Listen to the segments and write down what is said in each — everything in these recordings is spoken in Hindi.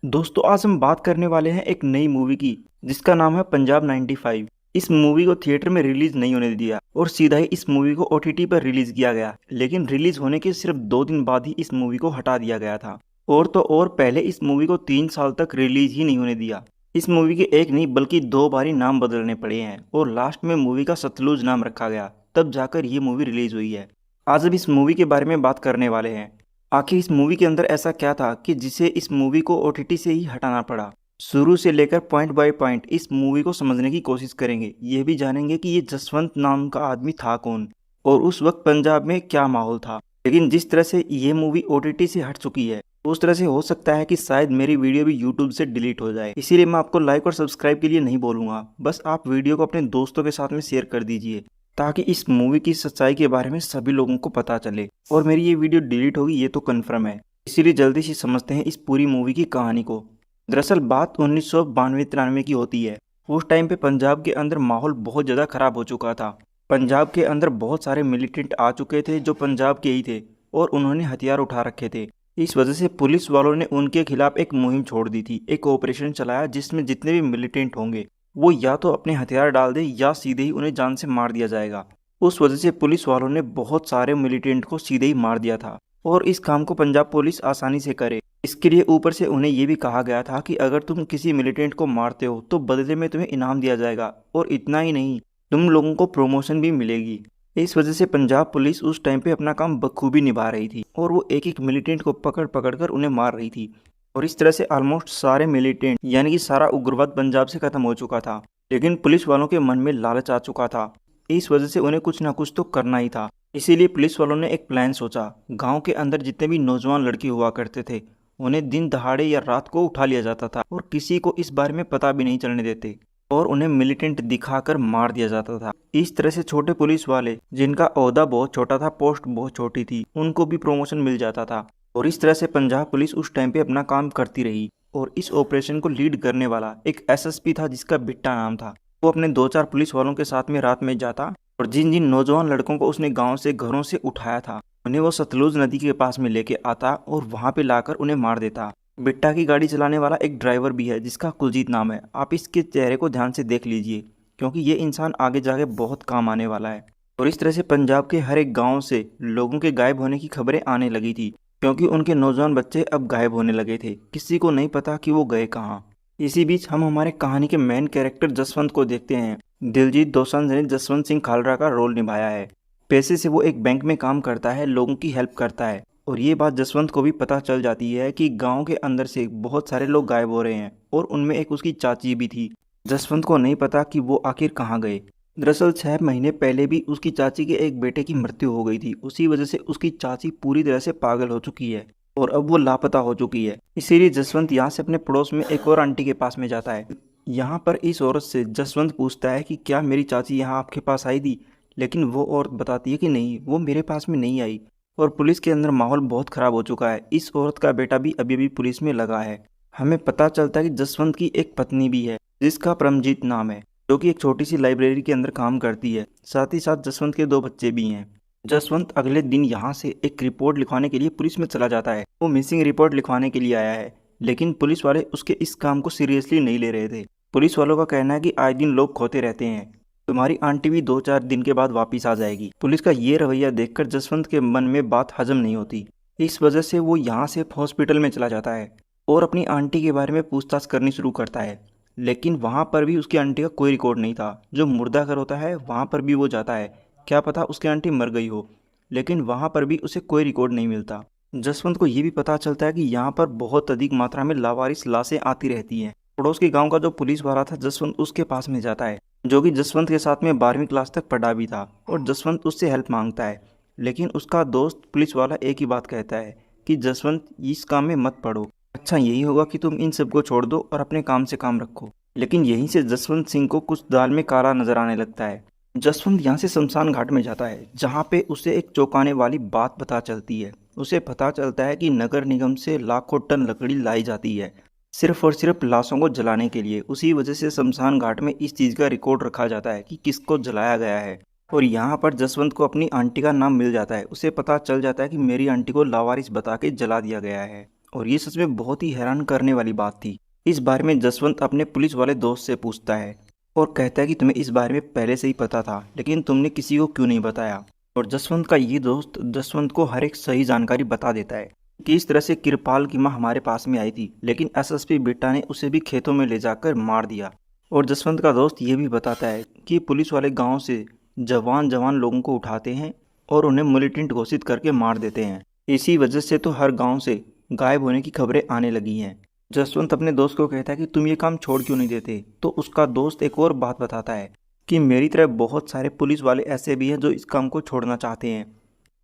दोस्तों आज हम बात करने वाले हैं एक नई मूवी की जिसका नाम है पंजाब 95। इस मूवी को थिएटर में रिलीज नहीं होने दिया और सीधा ही इस मूवी को ओटीटी पर रिलीज किया गया, लेकिन रिलीज होने के सिर्फ 2 दिन बाद ही इस मूवी को हटा दिया गया था। और तो और पहले इस मूवी को 3 साल तक रिलीज ही नहीं होने दिया। इस मूवी के एक नहीं बल्कि 2 बार ही नाम बदलने पड़े हैं और लास्ट में मूवी का सतलुज नाम रखा गया, तब जाकर ये मूवी रिलीज हुई है। आज अब इस मूवी के बारे में बात करने वाले हैं। आखिर इस मूवी के अंदर ऐसा क्या था कि जिसे इस मूवी को ओटीटी से ही हटाना पड़ा। शुरू से लेकर पॉइंट बाय पॉइंट इस मूवी को समझने की कोशिश करेंगे। ये भी जानेंगे कि ये जसवंत नाम का आदमी था कौन और उस वक्त पंजाब में क्या माहौल था। लेकिन जिस तरह से ये मूवी ओटीटी से हट चुकी है उस तरह से हो सकता है कि शायद मेरी वीडियो भी यूट्यूब से डिलीट हो जाए। इसीलिए मैं आपको लाइक और सब्सक्राइब के लिए नहीं बोलूंगा, बस आप वीडियो को अपने दोस्तों के साथ में शेयर कर दीजिए ताकि इस मूवी की सच्चाई के बारे में सभी लोगों को पता चले। और मेरी ये वीडियो डिलीट होगी ये तो कन्फर्म है, इसीलिए जल्दी से समझते हैं इस पूरी मूवी की कहानी को। दरअसल बात 1992-93 की होती है। उस टाइम पे पंजाब के अंदर माहौल बहुत ज़्यादा खराब हो चुका था। पंजाब के अंदर बहुत सारे मिलिटेंट आ चुके थे जो पंजाब के ही थे और उन्होंने हथियार उठा रखे थे। इस वजह से पुलिस वालों ने उनके खिलाफ एक मुहिम छोड़ दी थी, एक ऑपरेशन चलाया जिसमें जितने भी मिलिटेंट होंगे वो या तो अपने हथियार डाल दे या सीधे ही उन्हें जान से मार दिया जाएगा। उस वजह से पुलिस वालों ने बहुत सारे मिलिटेंट को सीधे ही मार दिया था और इस काम को पंजाब पुलिस आसानी से करे। इसके लिए ऊपर से उन्हें ये भी कहा गया था कि अगर तुम किसी मिलिटेंट को मारते हो तो बदले में तुम्हें इनाम दिया जाएगा और इतना ही नहीं, तुम लोगों को प्रमोशन भी मिलेगी। इस वजह से पंजाब पुलिस उस टाइम पे अपना काम बखूबी निभा रही थी और वो एक एक मिलिटेंट को पकड़ पकड़ कर उन्हें मार रही थी। और इस तरह से ऑलमोस्ट सारे मिलिटेंट यानी कि सारा उग्रवाद पंजाब से खत्म हो चुका था। लेकिन पुलिस वालों के मन में लालच आ चुका था, इस वजह से उन्हें कुछ ना कुछ तो करना ही था। इसीलिए पुलिस वालों ने एक प्लान सोचा। गांव के अंदर जितने भी नौजवान लड़के हुआ करते थे उन्हें दिन दहाड़े या रात को उठा लिया जाता था और किसी को इस बारे में पता भी नहीं चलने देते और उन्हें मिलिटेंट दिखाकर मार दिया जाता था। इस तरह से छोटे पुलिस वाले जिनका ओहदा बहुत छोटा था, पोस्ट बहुत छोटी थी, उनको भी प्रमोशन मिल जाता था। और इस तरह से पंजाब पुलिस उस टाइम पे अपना काम करती रही। और इस ऑपरेशन को लीड करने वाला एक एसएसपी था जिसका बिट्टा नाम था। वो अपने 2-4 पुलिस वालों के साथ में रात में जाता और जिन जिन नौजवान लड़कों को उसने गांव से घरों से उठाया था उन्हें वो सतलुज नदी के पास में लेके आता और वहां पे लाकर उन्हें मार देता। बिट्टा की गाड़ी चलाने वाला एक ड्राइवर भी है जिसका कुलजीत नाम है। आप इसके चेहरे को ध्यान से देख लीजिए क्योंकि ये इंसान आगे जाके बहुत काम आने वाला है। और इस तरह से पंजाब के हर एक गांव से लोगों के गायब होने की खबरें आने लगी थी क्योंकि उनके नौजवान बच्चे अब गायब होने लगे थे, किसी को नहीं पता कि वो गए कहाँ। इसी बीच हम हमारे कहानी के मेन कैरेक्टर जसवंत को देखते हैं। दिलजीत दोसांझ ने जसवंत सिंह खालरा का रोल निभाया है। पैसे से वो एक बैंक में काम करता है, लोगों की हेल्प करता है और ये बात जसवंत को भी पता चल जाती है कि गांव के अंदर से बहुत सारे लोग गायब हो रहे हैं और उनमें एक उसकी चाची भी थी। जसवंत को नहीं पता कि वो आखिर कहाँ गए। दरअसल 6 महीने पहले भी उसकी चाची के एक बेटे की मृत्यु हो गई थी, उसी वजह से उसकी चाची पूरी तरह से पागल हो चुकी है और अब वो लापता हो चुकी है। इसीलिए जसवंत यहाँ से अपने पड़ोस में एक और आंटी के पास में जाता है। यहाँ पर इस औरत से जसवंत पूछता है कि क्या मेरी चाची यहाँ आपके पास आई थी, लेकिन वो औरत बताती है कि नहीं, वो मेरे पास में नहीं आई। और पुलिस के अंदर माहौल बहुत ख़राब हो चुका है। इस औरत का बेटा भी अभी अभी पुलिस में लगा है। हमें पता चलता है कि जसवंत की एक पत्नी भी है जिसका परमजीत नाम है, जो कि एक छोटी सी लाइब्रेरी के अंदर काम करती है। साथ ही साथ जसवंत के 2 बच्चे भी हैं। जसवंत अगले दिन यहाँ से एक रिपोर्ट लिखवाने के लिए पुलिस में चला जाता है। वो मिसिंग रिपोर्ट लिखवाने के लिए आया है, लेकिन पुलिस वाले उसके इस काम को सीरियसली नहीं ले रहे थे। पुलिस वालों का कहना है कि आए दिन लोग खोते रहते हैं, तुम्हारी आंटी भी 2-4 दिन के बाद वापिस आ जाएगी। पुलिस का ये रवैया देखकर जसवंत के मन में बात हजम नहीं होती। इस वजह से वो यहाँ से हॉस्पिटल में चला जाता है और अपनी आंटी के बारे में पूछताछ करनी शुरू करता है। लेकिन वहाँ पर भी उसकी आंटी का कोई रिकॉर्ड नहीं था। जो मुर्दा घर होता है वहाँ पर भी वो जाता है, क्या पता उसकी आंटी मर गई हो, लेकिन वहाँ पर भी उसे कोई रिकॉर्ड नहीं मिलता। जसवंत को ये भी पता चलता है कि यहाँ पर बहुत अधिक मात्रा में लावारिस लाशें आती रहती हैं। पड़ोस के गांव का जो पुलिस वाला था जसवंत उसके पास में जाता है, जो कि जसवंत के साथ में 12वीं क्लास तक पढ़ा भी था, और जसवंत उससे हेल्प मांगता है। लेकिन उसका दोस्त पुलिस वाला एक ही बात कहता है कि जसवंत इस काम में मत पड़ो, अच्छा यही होगा कि तुम इन सबको छोड़ दो और अपने काम से काम रखो। लेकिन यहीं से जसवंत सिंह को कुछ दाल में काला नजर आने लगता है। जसवंत यहाँ से शमशान घाट में जाता है जहाँ पे उसे एक चौंकाने वाली बात पता चलती है। उसे पता चलता है कि नगर निगम से लाखों टन लकड़ी लाई जाती है सिर्फ और सिर्फ लाशों को जलाने के लिए। उसी वजह से शमशान घाट में इस चीज़ का रिकॉर्ड रखा जाता है कि किसको जलाया गया है। और यहाँ पर जसवंत को अपनी आंटी का नाम मिल जाता है। उसे पता चल जाता है कि मेरी आंटी को लावारिस बता के जला दिया गया है। और ये सच में बहुत ही हैरान करने वाली बात थी। इस बारे में जसवंत अपने पुलिस वाले दोस्त से पूछता है और कहता है कि तुम्हें इस बारे में पहले से ही पता था, लेकिन तुमने किसी को क्यों नहीं बताया। और जसवंत का ये दोस्त जसवंत को हर एक सही जानकारी बता देता है कि इस तरह से किरपाल की माँ हमारे पास में आई थी, लेकिन एसएसपी बिट्टा ने उसे भी खेतों में ले जाकर मार दिया। और जसवंत का दोस्त ये भी बताता है कि पुलिस वाले गांव से जवान जवान लोगों को उठाते हैं और उन्हें मिलिटेंट घोषित करके मार देते हैं। इसी वजह से तो हर गांव से गायब होने की खबरें आने लगी हैं। जसवंत अपने दोस्त को कहता है कि तुम ये काम छोड़ क्यों नहीं देते, तो उसका दोस्त एक और बात बताता है कि मेरी तरह बहुत सारे पुलिस वाले ऐसे भी हैं जो इस काम को छोड़ना चाहते हैं,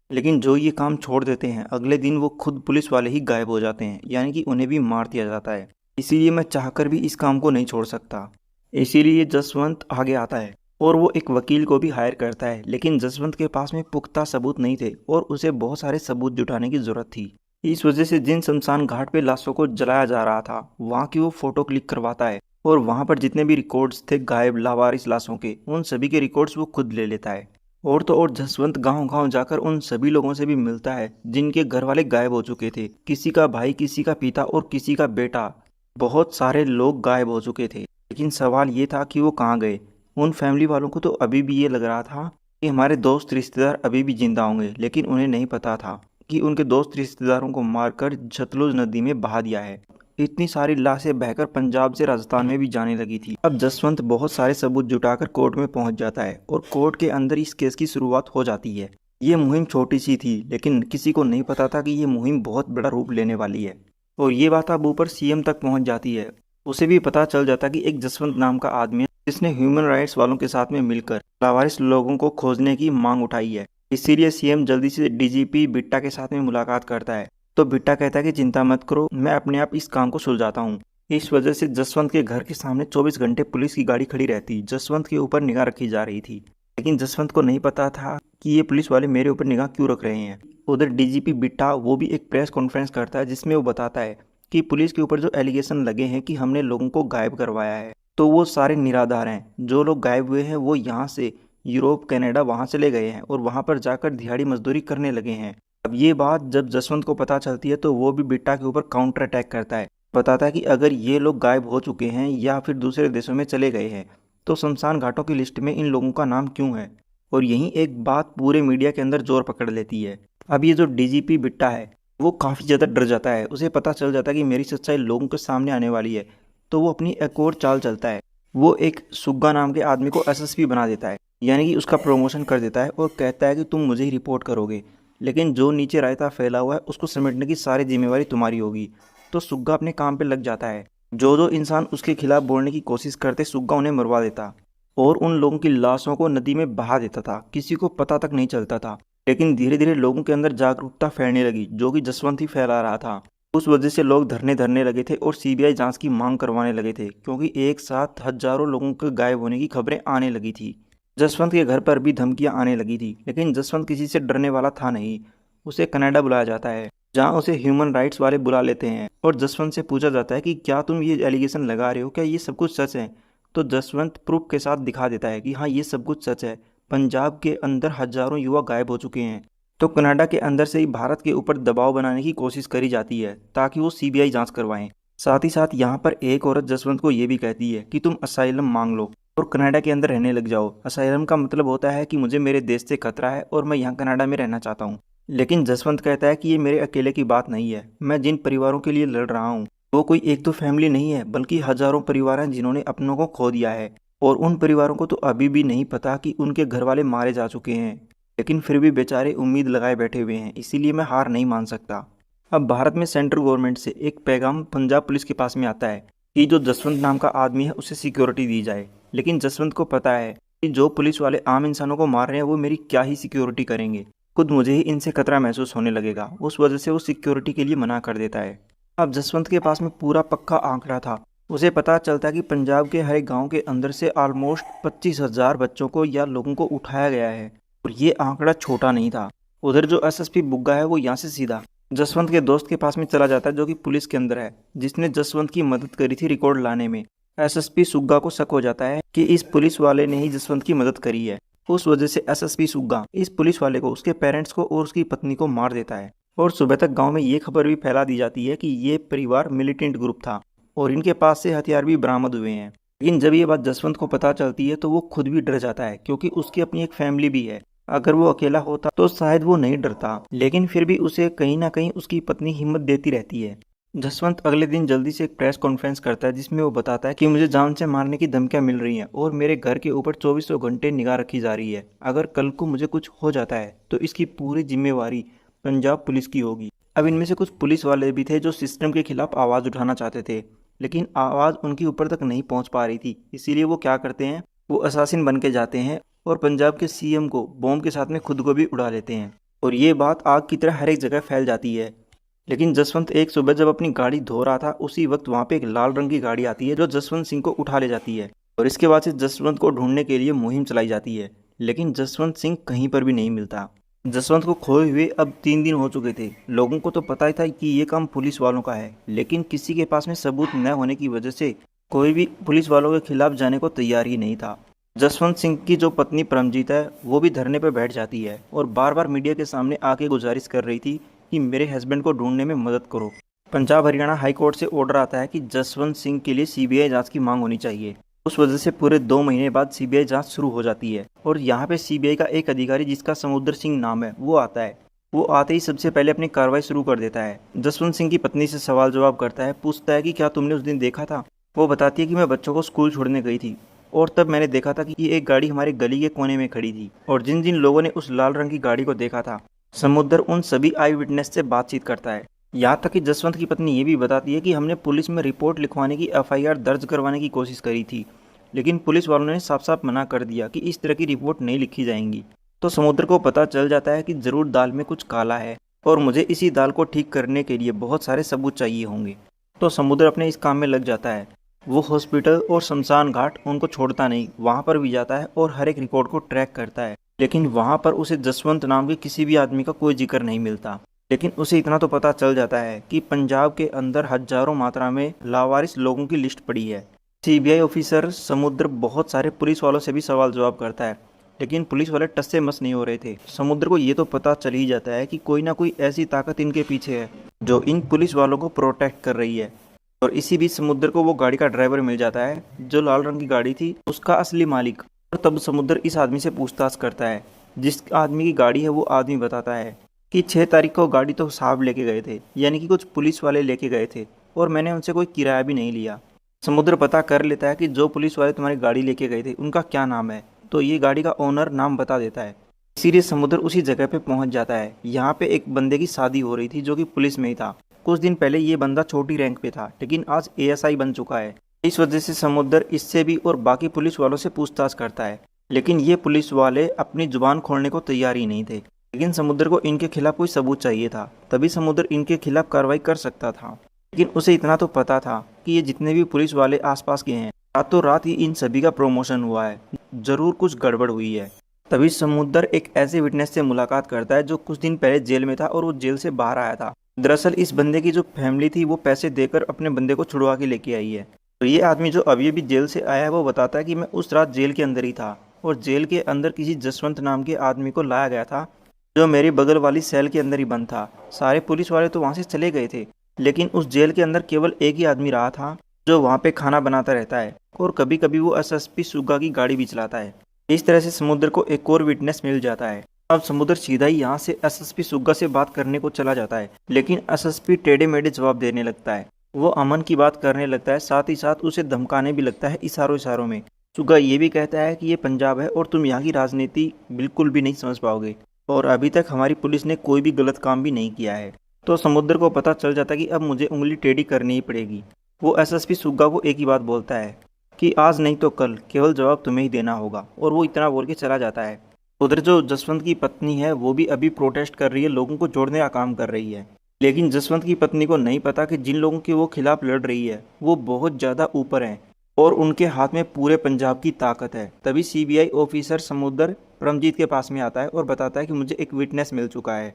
लेकिन जो ये काम छोड़ देते हैं अगले दिन वो खुद पुलिस वाले ही गायब हो जाते हैं, यानी कि उन्हें भी मार दिया जाता है। इसीलिए मैं चाहकर भी इस काम को नहीं छोड़ सकता। इसीलिए जसवंत आगे आता है और वो एक वकील को भी हायर करता है, लेकिन जसवंत के पास में पुख्ता सबूत नहीं थे और उसे बहुत सारे सबूत जुटाने की जरूरत थी। इस वजह से जिन शमशान घाट पे लाशों को जलाया जा रहा था वहाँ की वो फोटो क्लिक करवाता है और वहाँ पर जितने भी रिकॉर्ड्स थे गायब लावारिस लाशों के, उन सभी के रिकॉर्ड्स वो खुद ले लेता है। और तो और जसवंत गांव गांव जाकर उन सभी लोगों से भी मिलता है जिनके घर वाले गायब हो चुके थे। किसी का भाई, किसी का पिता और किसी का बेटा, बहुत सारे लोग गायब हो चुके थे। लेकिन सवाल ये था कि वो कहाँ गए। उन फैमिली वालों को तो अभी भी ये लग रहा था कि हमारे दोस्त रिश्तेदार अभी भी जिंदा होंगे, लेकिन उन्हें नहीं पता था कि उनके दोस्त रिश्तेदारों को मारकर सतलुज नदी में बहा दिया है। इतनी सारी लाशें बहकर पंजाब से राजस्थान में भी जाने लगी थी। अब जसवंत बहुत सारे सबूत जुटाकर कोर्ट में पहुंच जाता है और कोर्ट के अंदर इस केस की शुरुआत हो जाती है। ये मुहिम छोटी सी थी, लेकिन किसी को नहीं पता था कि ये मुहिम बहुत बड़ा रूप लेने वाली है। और ये बात अब ऊपर सीएम तक पहुंच जाती है। उसे भी पता चल जाता कि एक जसवंत नाम का आदमी है जिसने ह्यूमन राइट्स वालों के साथ में मिलकर लावारिस लोगों को खोजने की मांग उठाई है। इसीलिए सीएम जल्दी से डीजीपी बिट्टा के साथ में मुलाकात करता है। तो बिट्टा कहता है कि चिंता मत करो, मैं अपने आप इस काम को सुलझाता हूँ। इस वजह से जसवंत के घर के सामने 24 घंटे पुलिस की गाड़ी खड़ी रहती। जसवंत के ऊपर निगाह रखी जा रही थी, लेकिन जसवंत को नहीं पता था कि ये पुलिस वाले मेरे ऊपर निगाह क्यों रख रहे हैं। उधर डीजीपी बिट्टा वो भी एक प्रेस कॉन्फ्रेंस करता है जिसमें वो बताता है कि पुलिस के ऊपर जो एलिगेशन लगे हैं कि हमने लोगों को गायब करवाया है, तो वो सारे निराधार हैं। जो लोग गायब हुए हैं वो यहाँ से यूरोप, कनाडा वहाँ चले गए हैं और वहाँ पर जाकर दिहाड़ी मजदूरी करने लगे हैं। अब ये बात जब जसवंत को पता चलती है तो वो भी बिट्टा के ऊपर काउंटर अटैक करता है। बताता है कि अगर ये लोग गायब हो चुके हैं या फिर दूसरे देशों में चले गए हैं तो शमशान घाटों की लिस्ट में इन लोगों का नाम क्यों है। और यही एक बात पूरे मीडिया के अंदर जोर पकड़ लेती है। अब ये जो डीजीपी बिट्टा है वो काफ़ी ज़्यादा डर जाता है। उसे पता चल जाता है कि मेरी सच्चाई लोगों के सामने आने वाली है, तो वो अपनी एक और चाल चलता है। वो एक सुग्गा नाम के आदमी को एसएसपी बना देता है, यानी कि उसका प्रमोशन कर देता है और कहता है कि तुम मुझे ही रिपोर्ट करोगे, लेकिन जो नीचे रायता फैला हुआ है उसको समेटने की सारी जिम्मेवारी तुम्हारी होगी। तो सुग्गा अपने काम पे लग जाता है। जो जो इंसान उसके खिलाफ बोलने की कोशिश करते सुग्गा उन्हें मरवा देता और उन लोगों की लाशों को नदी में बहा देता था। किसी को पता तक नहीं चलता था। लेकिन धीरे धीरे लोगों के अंदर जागरूकता फैलने लगी, जो कि जसवंत ही फैला रहा था। उस वजह से लोग धरने धरने लगे थे और सीबीआई जांच की मांग करवाने लगे थे, क्योंकि एक साथ हजारों लोगों के गायब होने की खबरें आने लगी थी। जसवंत के घर पर भी धमकियां आने लगी थी, लेकिन जसवंत किसी से डरने वाला था नहीं। उसे कनाडा बुलाया जाता है, जहां उसे ह्यूमन राइट्स वाले बुला लेते हैं और जसवंत से पूछा जाता है कि क्या तुम ये एलिगेशन लगा रहे हो, क्या ये सब कुछ सच है। तो जसवंत प्रूफ के साथ दिखा देता है कि हाँ ये सब कुछ सच है। पंजाब के अंदर हजारों युवा गायब हो चुके हैं। तो कनाडा के अंदर से ही भारत के ऊपर दबाव बनाने की कोशिश करी जाती है ताकि वो सीबीआई जांच करवाएं। साथ ही साथ यहाँ पर एक औरत जसवंत को ये भी कहती है कि तुम असाइलम मांग लो और कनाडा के अंदर रहने लग जाओ। असाइलम का मतलब होता है कि मुझे मेरे देश से खतरा है और मैं यहाँ कनाडा में रहना चाहता हूँ। लेकिन जसवंत कहता है कि ये मेरे अकेले की बात नहीं है। मैं जिन परिवारों के लिए लड़ रहा हूँ वो कोई एक दो फैमिली नहीं है, बल्कि हजारों परिवार हैं जिन्होंने अपनों को खो दिया है। और उन परिवारों को तो अभी भी नहीं पता कि उनके घर वाले मारे जा चुके हैं, लेकिन फिर भी बेचारे उम्मीद लगाए बैठे हुए हैं। इसीलिए मैं हार नहीं मान सकता। अब भारत में सेंट्रल गवर्नमेंट से एक पैगाम पंजाब पुलिस के पास में आता है कि जो जसवंत नाम का आदमी है उसे सिक्योरिटी दी जाए। लेकिन जसवंत को पता है कि जो पुलिस वाले आम इंसानों को मार रहे हैं वो मेरी क्या ही सिक्योरिटी करेंगे, खुद मुझे ही इनसे खतरा महसूस होने लगेगा। उस वजह से वो सिक्योरिटी के लिए मना कर देता है। अब जसवंत के पास में पूरा पक्का आंकड़ा था। उसे पता चलता है कि पंजाब के हर गांव के अंदर से ऑलमोस्ट 25,000 बच्चों को या लोगों को उठाया गया है और ये आंकड़ा छोटा नहीं था। उधर जो एसएसपी बुग्गा है वो यहाँ से सीधा जसवंत के दोस्त के पास में चला जाता है, जो कि पुलिस के अंदर है, जिसने जसवंत की मदद करी थी रिकॉर्ड लाने में। एसएसपी सुग्गा को शक हो जाता है कि इस पुलिस वाले ने ही जसवंत की मदद करी है। उस वजह से एसएसपी सुग्गा इस पुलिस वाले को, उसके पेरेंट्स को और उसकी पत्नी को मार देता है। और सुबह तक गांव में ये खबर भी फैला दी जाती है कि ये परिवार मिलिटेंट ग्रुप था और इनके पास से हथियार भी बरामद हुए हैं। लेकिन जब ये बात जसवंत को पता चलती है तो वो खुद भी डर जाता है, क्योंकि उसकी अपनी एक फैमिली भी है। अगर वो अकेला होता तो शायद वो नहीं डरता, लेकिन फिर भी उसे कहीं ना कहीं उसकी पत्नी हिम्मत देती रहती है। जसवंत अगले दिन जल्दी से एक प्रेस कॉन्फ्रेंस करता है जिसमें वो बताता है कि मुझे जान से मारने की धमकियां मिल रही हैं और मेरे घर के ऊपर 2400 घंटे निगाह रखी जा रही है। अगर कल को मुझे कुछ हो जाता है तो इसकी पूरी जिम्मेवारी पंजाब पुलिस की होगी। अब इनमें से कुछ पुलिस वाले भी थे जो सिस्टम के खिलाफ आवाज़ उठाना चाहते थे, लेकिन आवाज़ उनकी ऊपर तक नहीं पहुंच पा रही थी। इसीलिए वो क्या करते हैं, वो असासिन बन के जाते हैं और पंजाब के सीएम को बॉम्ब के साथ में खुद को भी उड़ा लेते हैं। और ये बात आग की तरह हर एक जगह फैल जाती है। लेकिन जसवंत एक सुबह जब अपनी गाड़ी धो रहा था, उसी वक्त वहाँ पे एक लाल रंग की गाड़ी आती है जो जसवंत सिंह को उठा ले जाती है। और इसके बाद से जसवंत को ढूंढने के लिए मुहिम चलाई जाती है, लेकिन जसवंत सिंह कहीं पर भी नहीं मिलता। जसवंत को खोए हुए अब 3 दिन हो चुके थे। लोगों को तो पता ही था कि ये काम पुलिस वालों का है, लेकिन किसी के पास में सबूत न होने की वजह से कोई भी पुलिस वालों के खिलाफ जाने को तैयार ही नहीं था। जसवंत सिंह की जो पत्नी परमजीत है वो भी धरने पर बैठ जाती है और बार बार मीडिया के सामने आके गुजारिश कर रही थी कि मेरे हस्बैंड को ढूंढने में मदद करो। पंजाब हरियाणा हाई कोर्ट से ऑर्डर आता है कि जसवंत सिंह के लिए सीबीआई जांच की मांग होनी चाहिए। उस वजह से पूरे 2 महीने बाद सीबीआई जांच शुरू हो जाती है और यहाँ पे सीबीआई का एक अधिकारी जिसका समुद्र सिंह नाम है वो आता है। वो आते ही सबसे पहले अपनी कार्रवाई शुरू कर देता है। जसवंत सिंह की पत्नी से सवाल जवाब करता है, पूछता है कि क्या तुमने उस दिन देखा था। वो बताती है कि मैं बच्चों को स्कूल छोड़ने गई थी और तब मैंने देखा था कि ये एक गाड़ी हमारे गली के कोने में खड़ी थी और जिन जिन लोगों ने उस लाल रंग की गाड़ी को देखा था, समुद्र उन सभी आई विटनेस से बातचीत करता है। यहाँ तक कि जसवंत की पत्नी ये भी बताती है कि हमने पुलिस में रिपोर्ट लिखवाने की, एफआईआर दर्ज करवाने की कोशिश करी थी, लेकिन पुलिस वालों ने साफ साफ मना कर दिया कि इस तरह की रिपोर्ट नहीं लिखी जाएंगी। तो समुद्र को पता चल जाता है कि जरूर दाल में कुछ काला है और मुझे इसी दाल को ठीक करने के लिए बहुत सारे सबूत चाहिए होंगे। तो समुद्र अपने इस काम में लग जाता है। वो हॉस्पिटल और शमशान घाट उनको छोड़ता नहीं, वहाँ पर भी जाता है और हर एक रिकॉर्ड को ट्रैक करता है। लेकिन वहाँ पर उसे जसवंत नाम के किसी भी आदमी का कोई जिक्र नहीं मिलता। लेकिन उसे इतना तो पता चल जाता है कि पंजाब के अंदर हजारों मात्रा में लावारिस लोगों की लिस्ट पड़ी है। सीबीआई ऑफिसर समुद्र बहुत सारे पुलिस वालों से भी सवाल जवाब करता है, लेकिन पुलिस वाले टस से मस नहीं हो रहे थे। समुद्र को ये तो पता चल ही जाता है कि कोई ना कोई ऐसी ताकत इनके पीछे है जो इन पुलिस वालों को प्रोटेक्ट कर रही है। और इसी बीच समुद्र को वो गाड़ी का ड्राइवर मिल जाता है जो लाल रंग की गाड़ी थी, उसका असली मालिक। और तब समुद्र इस आदमी से पूछताछ करता है। जिस आदमी की गाड़ी है वो आदमी बताता है कि 6 तारीख को गाड़ी तो साहब लेके गए थे, यानी कि कुछ पुलिस वाले लेके गए थे और मैंने उनसे कोई किराया भी नहीं लिया। समुद्र पता कर लेता है कि जो पुलिस वाले तुम्हारी गाड़ी लेके गए थे उनका क्या नाम है, तो ये गाड़ी का ओनर नाम बता देता है। इसीलिए समुद्र उसी जगह पे पहुंच जाता है। यहाँ पे एक बंदे की शादी हो रही थी जो कि पुलिस में ही था। कुछ दिन पहले ये बंदा छोटी रैंक पे था, लेकिन आज एएसआई बन चुका है। इस वजह से समुद्र इससे भी और बाकी पुलिस वालों से पूछताछ करता है, लेकिन ये पुलिस वाले अपनी जुबान खोलने को तैयार ही नहीं थे। लेकिन समुद्र को इनके खिलाफ कोई सबूत चाहिए था, तभी समुद्र इनके खिलाफ कार्रवाई कर सकता था। लेकिन उसे इतना तो पता था कि ये जितने भी पुलिस वाले आसपास के हैं, रातों रात ही इन सभी का प्रमोशन हुआ है, जरूर कुछ गड़बड़ हुई है। तभी समुद्र एक ऐसे विटनेस से मुलाकात करता है जो कुछ दिन पहले जेल में था और वो जेल से बाहर आया था। दरअसल इस बंदे की जो फैमिली थी वो पैसे देकर अपने बंदे को छुड़वा के लेके आई है। तो ये आदमी जो अभी अभी जेल से आया है वो बताता है कि मैं उस रात जेल के अंदर ही था और जेल के अंदर किसी जसवंत नाम के आदमी को लाया गया था जो मेरी बगल वाली सेल के अंदर ही बंद था। सारे पुलिस वाले तो वहाँ से चले गए थे, लेकिन उस जेल के अंदर केवल एक ही आदमी रहा था जो वहाँ पे खाना बनाता रहता है और कभी कभी वो एसएसपी सुग्गा की गाड़ी भी चलाता है। इस तरह से समुद्र को एक और विटनेस मिल जाता है। अब समुद्र सीधा ही यहाँ से एसएसपी सुग्गा से बात करने को चला जाता है, लेकिन एसएसपी टेढ़े मेढ़े जवाब देने लगता है। वो अमन की बात करने लगता है, साथ ही साथ उसे धमकाने भी लगता है इशारों इशारों में। सुग्गा ये भी कहता है कि ये पंजाब है और तुम यहाँ की राजनीति बिल्कुल भी नहीं समझ पाओगे और अभी तक हमारी पुलिस ने कोई भी गलत काम भी नहीं किया है। तो समुद्र को पता चल जाता है कि अब मुझे उंगली टेढ़ी करनी ही पड़ेगी। वो एसएसपी सुग्गा को एक ही बात बोलता है कि आज नहीं तो कल केवल जवाब तुम्हें ही देना होगा, और वो इतना बोल के चला जाता है। उधर जो जसवंत की पत्नी है वो भी अभी प्रोटेस्ट कर रही है, लोगों को जोड़ने का काम कर रही है। लेकिन जसवंत की पत्नी को नहीं पता कि जिन लोगों के वो खिलाफ लड़ रही है वो बहुत ज़्यादा ऊपर हैं और उनके हाथ में पूरे पंजाब की ताकत है। तभी सीबीआई ऑफिसर समुद्र परमजीत के पास में आता है और बताता है कि मुझे एक विटनेस मिल चुका है।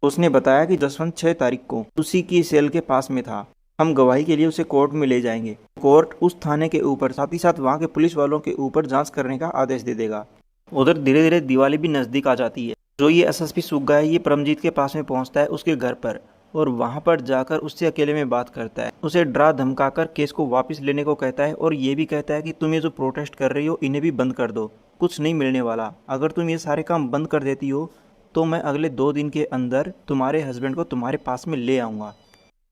उसने बताया कि जसवंत 6 तारीख को उसी की सेल के पास में था। हम गवाही के लिए उसे कोर्ट में ले जाएंगे। कोर्ट उस थाने के ऊपर साथ ही साथ वहाँ के पुलिस वालों के ऊपर जांच करने का आदेश दे देगा। उधर धीरे धीरे दिवाली भी नज़दीक आ जाती है। जो ये एसएसपी सुग्गा है ये परमजीत के पास में पहुंचता है उसके घर पर और वहां पर जाकर उससे अकेले में बात करता है। उसे डरा धमकाकर केस को वापस लेने को कहता है और ये भी कहता है कि तुम ये जो प्रोटेस्ट कर रही हो इन्हें भी बंद कर दो, कुछ नहीं मिलने वाला। अगर तुम ये सारे काम बंद कर देती हो तो मैं अगले 2 दिन के अंदर तुम्हारे हस्बैंड को तुम्हारे पास में ले आऊँगा।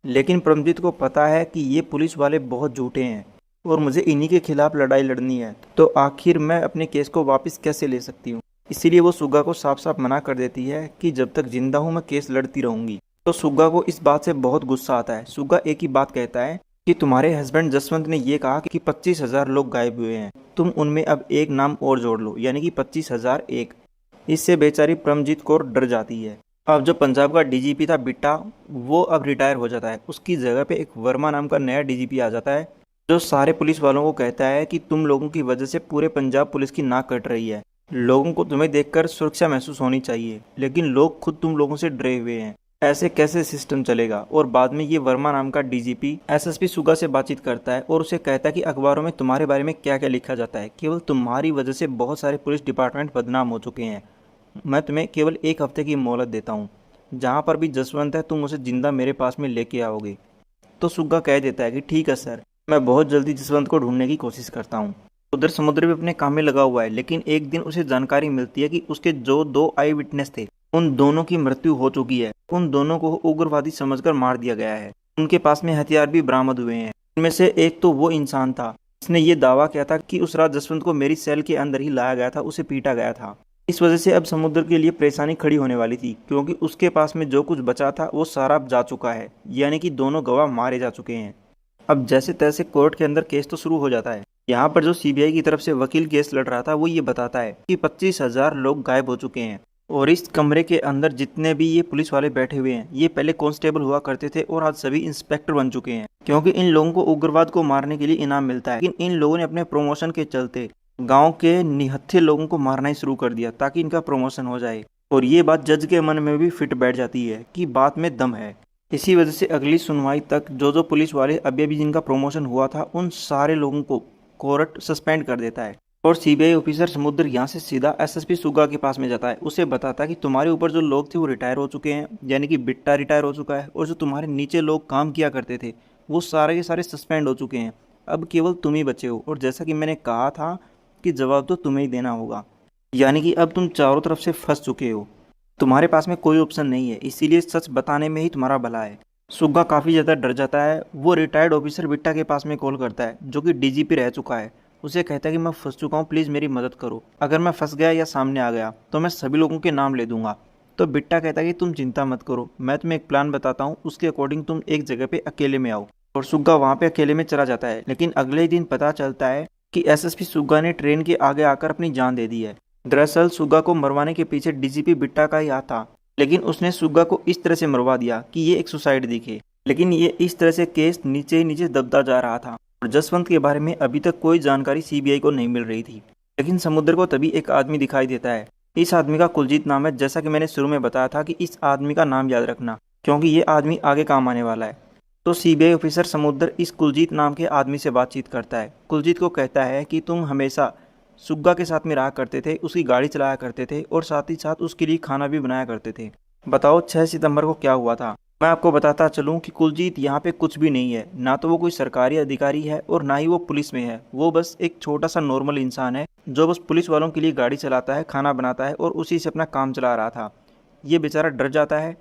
लेकिन परमजीत को पता है कि ये पुलिस वाले बहुत झूठे हैं और मुझे इन्हीं के खिलाफ लड़ाई लड़नी है, तो आखिर मैं अपने केस को वापस कैसे ले सकती हूँ। इसीलिए वो सुग्गा को साफ साफ मना कर देती है कि जब तक जिंदा हूँ मैं केस लड़ती रहूंगी। तो सुग्गा को इस बात से बहुत गुस्सा आता है। सुग्गा एक ही बात कहता है कि तुम्हारे हस्बैंड जसवंत ने ये कहा कि 25,000 लोग गायब हुए हैं, तुम उनमें अब एक नाम और जोड़ लो, यानी कि 25,001। इससे बेचारी परमजीत कौर डर जाती है। अब जो पंजाब का डीजीपी था बिट्टा, वो अब रिटायर हो जाता है। उसकी जगह पे एक वर्मा नाम का नया डीजीपी आ जाता है जो सारे पुलिस वालों को कहता है कि तुम लोगों की वजह से पूरे पंजाब पुलिस की नाक कट रही है, लोगों को तुम्हें देखकर सुरक्षा महसूस होनी चाहिए, लेकिन लोग खुद तुम लोगों से डरे हुए हैं, ऐसे कैसे सिस्टम चलेगा। और बाद में ये वर्मा नाम का डीजीपी एसएसपी सुग्गा से बातचीत करता है और उसे कहता है कि अखबारों में तुम्हारे बारे में क्या क्या लिखा जाता है, केवल तुम्हारी वजह से बहुत सारे पुलिस डिपार्टमेंट बदनाम हो चुके हैं। मैं तुम्हें केवल 1 हफ्ते की मोहलत देता हूँ, जहाँ पर भी जसवंत है तुम उसे जिंदा मेरे पास में लेके आओगे। तो सुग्गा कह देता है कि ठीक है सर, मैं बहुत जल्दी जसवंत को ढूंढने की कोशिश करता हूँ। उधर समुद्र भी अपने काम में लगा हुआ है, लेकिन एक दिन उसे जानकारी मिलती है कि उसके जो 2 आई विटनेस थे उन दोनों की मृत्यु हो चुकी है। उन दोनों को उग्रवादी समझकर मार दिया गया है। उनके पास में हथियार भी बरामद हुए हैं। इनमें से एक तो वो इंसान था जिसने ये दावा किया था कि उस रात जसवंत को मेरी सेल के अंदर ही लाया गया था, उसे पीटा गया था। इस वजह से अब समुद्र के लिए परेशानी खड़ी होने वाली थी, क्योंकि उसके पास में जो कुछ बचा था वो सारा जा चुका है, यानी कि दोनों गवाह मारे जा चुके हैं। अब जैसे तैसे कोर्ट के अंदर केस तो शुरू हो जाता है। यहाँ पर जो सीबीआई की तरफ से वकील केस लड़ रहा था वो ये बताता है कि 25,000 लोग गायब हो चुके हैं और इस कमरे के अंदर जितने भी ये पुलिस वाले बैठे हुए हैं ये पहले कांस्टेबल हुआ करते थे और आज सभी इंस्पेक्टर बन चुके हैं, क्योंकि इन लोगों को उग्रवाद को मारने के लिए इनाम मिलता है। लेकिन इन लोगों ने अपने प्रमोशन के चलते गांव के निहत्थे लोगों को मारना ही शुरू कर दिया ताकि इनका प्रमोशन हो जाए। और ये बात जज के मन में भी फिट बैठ जाती है कि बात में दम है। इसी वजह से अगली सुनवाई तक जो पुलिस वाले अभी जिनका प्रमोशन हुआ था उन सारे लोगों को कोर्ट सस्पेंड कर देता है। और सीबीआई ऑफिसर समुद्र यहाँ से सीधा एसएसपी सुग्गा के पास में जाता है। उसे बताता है कि तुम्हारे ऊपर जो लोग थे वो रिटायर हो चुके हैं, यानी कि बिट्टा रिटायर हो चुका है, और जो तुम्हारे नीचे लोग काम किया करते थे वो सारे के सारे सस्पेंड हो चुके हैं। अब केवल तुम ही बचे हो और जैसा कि मैंने कहा था कि जवाब तो तुम्हें ही देना होगा, यानी कि अब तुम चारों तरफ से फंस चुके हो, तुम्हारे पास में कोई ऑप्शन नहीं है, इसीलिए सच बताने में ही तुम्हारा भला है। सुग्गा काफ़ी ज़्यादा डर जाता है। वो रिटायर्ड ऑफिसर बिट्टा के पास में कॉल करता है जो कि डीजीपी रह चुका है। उसे कहता है कि मैं फंस चुका हूँ, प्लीज़ मेरी मदद करो, अगर मैं फंस गया या सामने आ गया तो मैं सभी लोगों के नाम ले दूंगा। तो बिट्टा कहता है कि तुम चिंता मत करो, मैं तुम्हें एक प्लान बताता हूँ, उसके अकॉर्डिंग तुम एक जगह पे अकेले में आओ। और सुग्गा वहाँ पे अकेले में चला जाता है। लेकिन अगले ही दिन पता चलता है कि एसएसपी सुग्गा ने ट्रेन के आगे आकर अपनी जान दे दी है। दरअसल सुग्गा को मरवाने के पीछे डीजीपी बिट्टा का ही हाथ था, लेकिन उसने सुग्गा को इस तरह से मरवा दिया कि ये एक सुसाइड दिखे। लेकिन ये इस तरह से केस नीचे ही नीचे दबता जा रहा था और जसवंत के बारे में अभी तक कोई जानकारी सीबीआई को नहीं मिल रही थी। लेकिन समुद्र को तभी एक आदमी दिखाई देता है। इस आदमी का कुलजीत नाम है। जैसा कि मैंने शुरू में बताया था कि इस आदमी का नाम याद रखना, क्योंकि ये आदमी आगे काम आने वाला है। तो सीबीआई ऑफिसर समुद्र इस कुलजीत नाम के आदमी से बातचीत करता है। कुलजीत को कहता है कि तुम हमेशा सुग्गा के साथ में रहा करते थे, उसकी गाड़ी चलाया करते थे और साथ ही साथ उसके लिए खाना भी बनाया करते थे। बताओ 6 सितंबर को क्या हुआ था। मैं आपको बताता चलूं कि कुलजीत यहाँ पे कुछ भी नहीं है, ना तो वो कोई सरकारी अधिकारी है और ना ही वो पुलिस में है। वो बस एक छोटा सा नॉर्मल इंसान है जो बस पुलिस वालों के लिए गाड़ी चलाता है, खाना बनाता है और उसी से अपना काम चला रहा था। ये बेचारा डर जाता है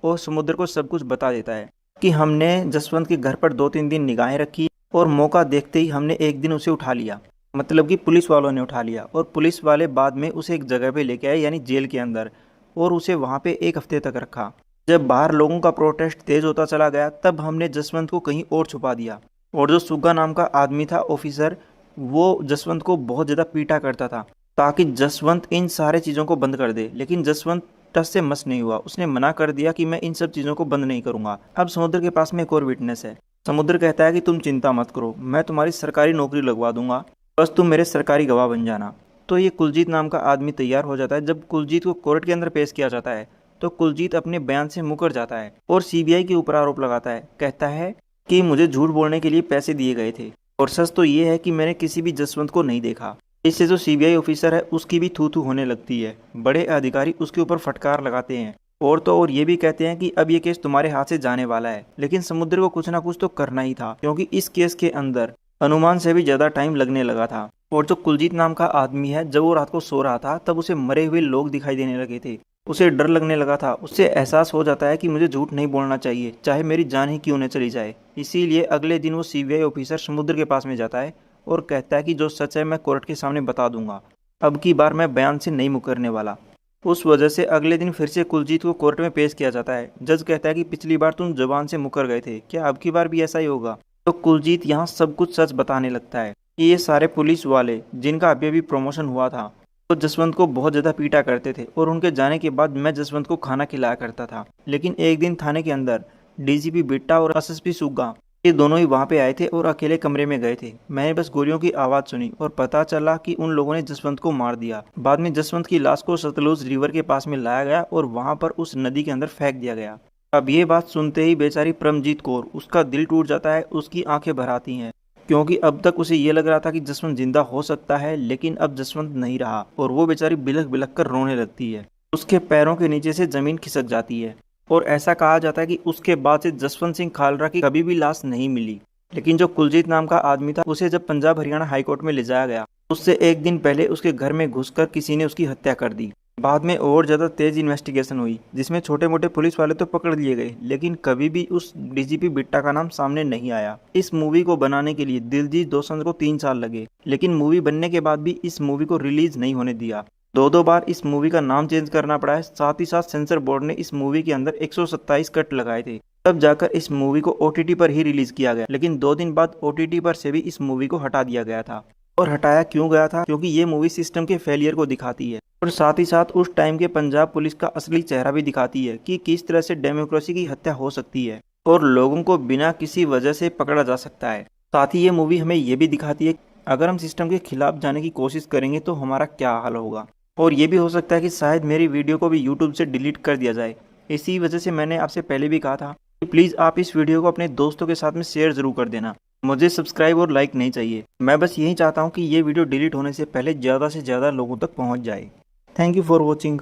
और समुद्र को सब कुछ बता देता है कि हमने जसवंत के घर पर 2-3 दिन निगाहें रखी और मौका देखते ही हमने एक दिन उसे उठा लिया, मतलब कि पुलिस वालों ने उठा लिया। और पुलिस वाले बाद में उसे एक जगह पे लेके आए, यानी जेल के अंदर, और उसे वहाँ पे 1 हफ्ते तक रखा। जब बाहर लोगों का प्रोटेस्ट तेज होता चला गया तब हमने जसवंत को कहीं और छुपा दिया। और जो सुग्गा नाम का आदमी था ऑफिसर, वो जसवंत को बहुत ज़्यादा पीटा करता था ताकि जसवंत इन सारे चीज़ों को बंद कर दे। लेकिन जसवंत टस से मस नहीं हुआ, उसने मना कर दिया कि मैं इन सब चीज़ों को बंद नहीं करूँगा। अब समुद्र के पास में एक और विटनेस है। समुद्र कहता है कि तुम चिंता मत करो, मैं तुम्हारी सरकारी नौकरी लगवा दूंगा, बस तुम मेरे सरकारी गवाह बन जाना। तो ये कुलजीत नाम का आदमी तैयार हो जाता है। जब कुलजीत को कोर्ट के अंदर पेश किया जाता है तो कुलजीत अपने बयान से मुकर जाता है और सीबीआई के ऊपर आरोप लगाता है। कहता है कि मुझे झूठ बोलने के लिए पैसे दिए गए थे और सच तो ये है कि मैंने किसी भी जसवंत को नहीं देखा। इससे जो सीबीआई ऑफिसर है उसकी भी थू थू होने लगती है। बड़े अधिकारी उसके ऊपर फटकार लगाते हैं और तो और ये भी कहते हैं कि अब ये केस तुम्हारे हाथ से जाने वाला है। लेकिन समुद्र को कुछ ना कुछ तो करना ही था, क्योंकि इस केस के अंदर अनुमान से भी ज्यादा टाइम लगने लगा था। और जो कुलजीत नाम का आदमी है, जब वो रात को सो रहा था तब उसे मरे हुए लोग दिखाई देने लगे थे। उसे डर लगने लगा था। उससे एहसास हो जाता है कि मुझे झूठ नहीं बोलना चाहिए, चाहे मेरी जान ही क्यों न चली जाए। इसीलिए अगले दिन वो सीबीआई ऑफिसर समुद्र के पास में जाता है और कहता है कि जो सच है मैं कोर्ट के सामने बता दूंगा। अब की बार मैं बयान से नहीं मुकरने वाला। उस वजह से अगले दिन फिर से कुलजीत को कोर्ट में पेश किया जाता है। जज कहता है कि पिछली बार तुम जुबान से मुकर गए थे, क्या अब की बार भी ऐसा ही होगा? तो कुलजीत यहाँ सब कुछ सच बताने लगता है कि ये सारे पुलिस वाले जिनका अभी अभी प्रमोशन हुआ था, तो जसवंत को बहुत ज़्यादा पीटा करते थे और उनके जाने के बाद मैं जसवंत को खाना खिलाया करता था। लेकिन एक दिन थाने के अंदर डीजीपी बिट्टा और एसएसपी सुग्गा, ये दोनों ही वहाँ पे आए थे और अकेले कमरे में गए थे। मैंने बस गोलियों की आवाज़ सुनी और पता चला कि उन लोगों ने जसवंत को मार दिया। बाद में जसवंत की लाश को सतलुज रिवर के पास में लाया गया और वहाँ पर उस नदी के अंदर फेंक दिया गया। अब ये बात सुनते ही बेचारी परमजीत कौर, उसका दिल टूट जाता है, उसकी आंखें भर आती हैं, क्योंकि अब तक उसे ये लग रहा था कि जसवंत जिंदा हो सकता है, लेकिन अब जसवंत नहीं रहा और वो बेचारी बिलख बिलख कर रोने लगती है। उसके पैरों के नीचे से जमीन खिसक जाती है और ऐसा कहा जाता है कि उसके बाद से जसवंत सिंह खालरा की कभी भी लाश नहीं मिली। लेकिन जो कुलजीत नाम का आदमी था, उसे जब पंजाब हरियाणा हाईकोर्ट में ले जाया गया, उससे एक दिन पहले उसके घर में घुसकर किसी ने उसकी हत्या कर दी। बाद में और ज़्यादा तेज इन्वेस्टिगेशन हुई, जिसमें छोटे मोटे पुलिस वाले तो पकड़ लिए गए, लेकिन कभी भी उस डीजीपी बिट्टा का नाम सामने नहीं आया। इस मूवी को बनाने के लिए दिलजीत दोसांझ को 3 साल लगे, लेकिन मूवी बनने के बाद भी इस मूवी को रिलीज नहीं होने दिया। दो बार इस मूवी का नाम चेंज करना पड़ा है। साथ ही साथ सेंसर बोर्ड ने इस मूवी के अंदर 127 कट लगाए थे, तब जाकर इस मूवी को ओटीटी पर ही रिलीज किया गया। लेकिन 2 दिन बाद ओटीटी पर से भी इस मूवी को हटा दिया गया था। और हटाया क्यों गया था? क्योंकि ये मूवी सिस्टम के फेलियर को दिखाती है और साथ ही साथ उस टाइम के पंजाब पुलिस का असली चेहरा भी दिखाती है कि किस तरह से डेमोक्रेसी की हत्या हो सकती है और लोगों को बिना किसी वजह से पकड़ा जा सकता है। साथ ही ये मूवी हमें ये भी दिखाती है अगर हम सिस्टम के खिलाफ जाने की कोशिश करेंगे तो हमारा क्या हाल होगा। और ये भी हो सकता है कि शायद मेरी वीडियो को भी यूट्यूब से डिलीट कर दिया जाए। इसी वजह से मैंने आपसे पहले भी कहा था कि प्लीज़ आप इस वीडियो को अपने दोस्तों के साथ में शेयर ज़रूर कर देना। मुझे सब्सक्राइब और लाइक नहीं चाहिए, मैं बस यही चाहता हूँ कि ये वीडियो डिलीट होने से पहले ज़्यादा से ज़्यादा लोगों तक पहुँच जाए। Thank you for watching.